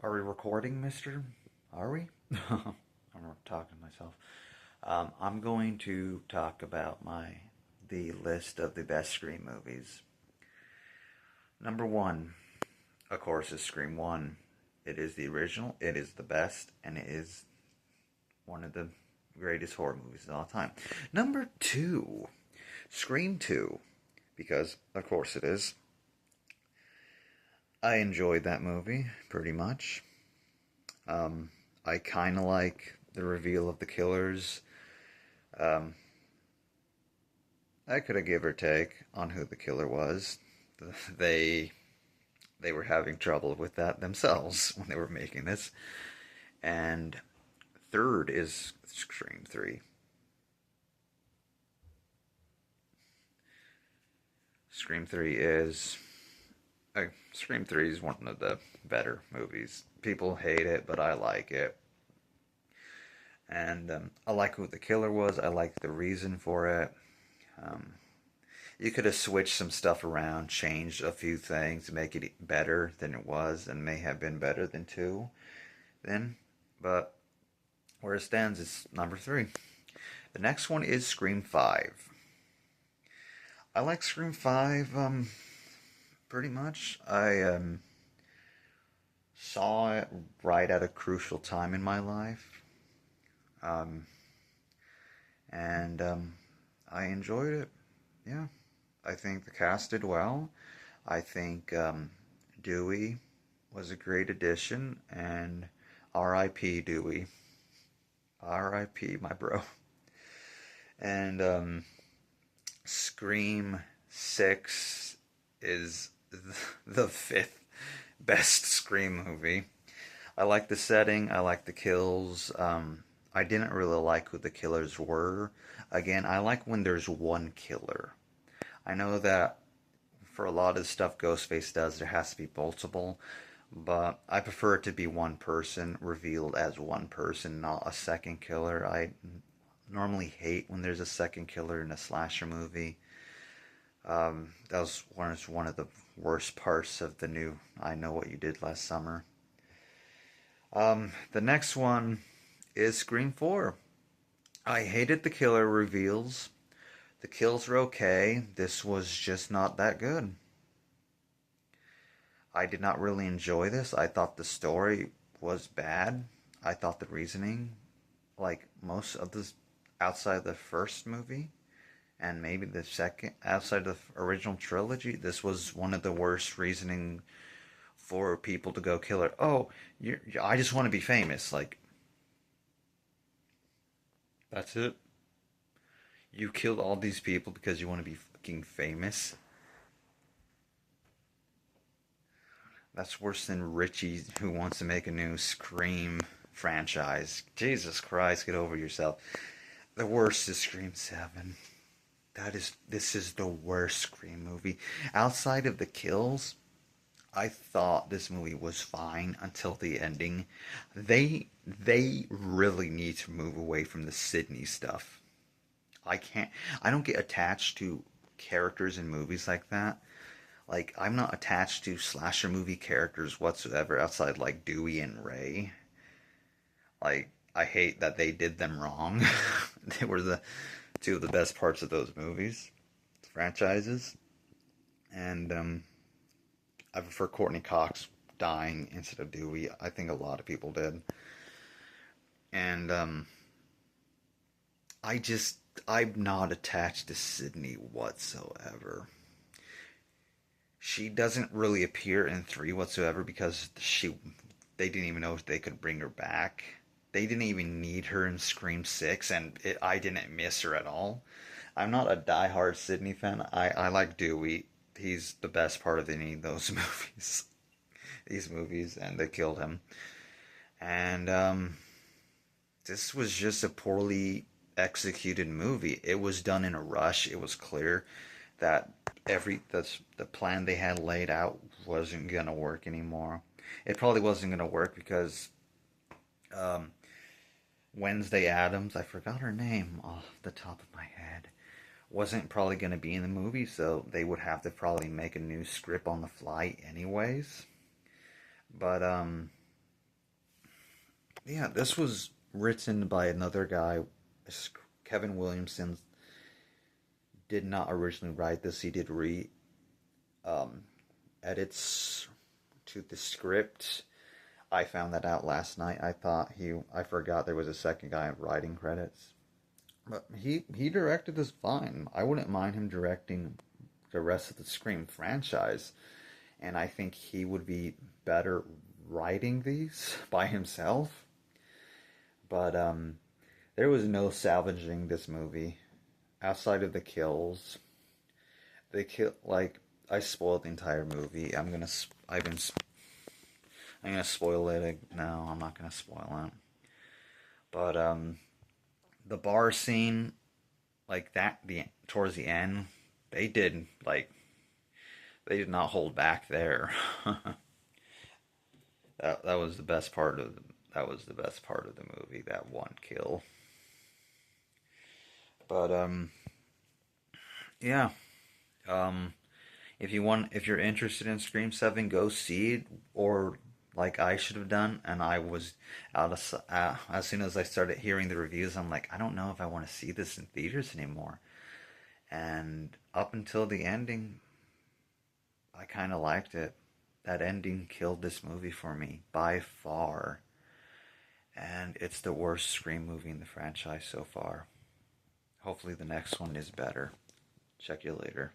Are we recording, mister? Are we? I'm talking to myself. I'm going to talk about the list of the best Scream movies. Number one, of course, is Scream 1. It is the original, it is the best, and it is one of the greatest horror movies of all time. Number two, Scream 2, because, of course, it is. I enjoyed that movie, pretty much. Um, I kind of like the reveal of the killers. Um, I could have give or take on who the killer was. They they were having trouble with that themselves when they were making this. And third is Scream 3. Scream 3 is Scream 3 is one of the better movies. People hate it, but I like it. And I like who the killer was. I like the reason for it. Um, you could have switched some stuff around, changed a few things to make it better than it was, and may have been better than two then. But where it stands is number three. The next one is Scream 5. I like Scream 5 pretty much. I saw it right at a crucial time in my life. Um, and I enjoyed it. Yeah. I think the cast did well. I think Dewey was a great addition, and R.I.P. Dewey. R.I.P. my bro. And Scream 6 is the fifth best Scream movie. I like the setting, I like the kills. I didn't really like who the killers were. Again, I like when there's one killer. I know that for a lot of the stuff Ghostface does, there has to be multiple, but I prefer it to be one person revealed as one person, not a second killer. I normally hate when there's a second killer in a slasher movie. That was one of the worst parts of the new I Know What You Did Last Summer. The next one is Scream 4. I hated the killer reveals. The kills were okay. This was just not that good. I did not really enjoy this. I thought the story was bad. I thought the reasoning, like most of this outside the first movie and maybe the second, outside the original trilogy, this was one of the worst reasoning for people to go kill her. Oh, I just want to be famous. Like, that's it? You killed all these people because you want to be fucking famous? That's worse than Richie who wants to make a new Scream franchise. Jesus Christ, get over yourself. The worst is Scream 7. This is the worst Scream movie. Outside of the kills, I thought this movie was fine until the ending. They really need to move away from the Sydney stuff. I can't I don't get attached to characters in movies like that. Like, I'm not attached to slasher movie characters whatsoever outside like Dewey and Ray. Like, I hate that they did them wrong. They were the two of the best parts of those movies, franchises. And I prefer Courtney Cox dying instead of Dewey. I think a lot of people did. And I'm not attached to Sydney whatsoever. She doesn't really appear in 3 whatsoever because they didn't even know if they could bring her back. They didn't even need her in Scream 6, and I didn't miss her at all. I'm not a diehard Sydney fan. I like Dewey. He's the best part of any of those movies. These movies, and they killed him. And this was just a poorly executed movie. It was done in a rush. It was clear that the plan they had laid out wasn't gonna work anymore. It probably wasn't gonna work because um, Wednesday Adams, I forgot her name off the top of my head, wasn't probably gonna be in the movie, so they would have to probably make a new script on the fly anyways. But Yeah, this was written by another guy. Kevin Williamson did not originally write this. He did um, edits to the script. I found that out last night. I forgot there was a second guy writing credits. But he directed this fine. I wouldn't mind him directing the rest of the Scream franchise. And I think he would be better writing these by himself. But there was no salvaging this movie outside of the kills. They kill like I spoiled the entire movie. I'm gonna spoil it. No, I'm not gonna spoil it. But the bar scene, like that, the towards the end, they did like they did not hold back there. That was the best part of that was the best part of the movie. That one kill. But yeah. Um, if you're interested in Scream 7, go see it, or like I should have done, and I was as soon as I started hearing the reviews, I'm like, I don't know if I want to see this in theaters anymore. And up until the ending, I kind of liked it. That ending killed this movie for me by far, and it's the worst Scream movie in the franchise so far. Hopefully the next one is better. Check you later.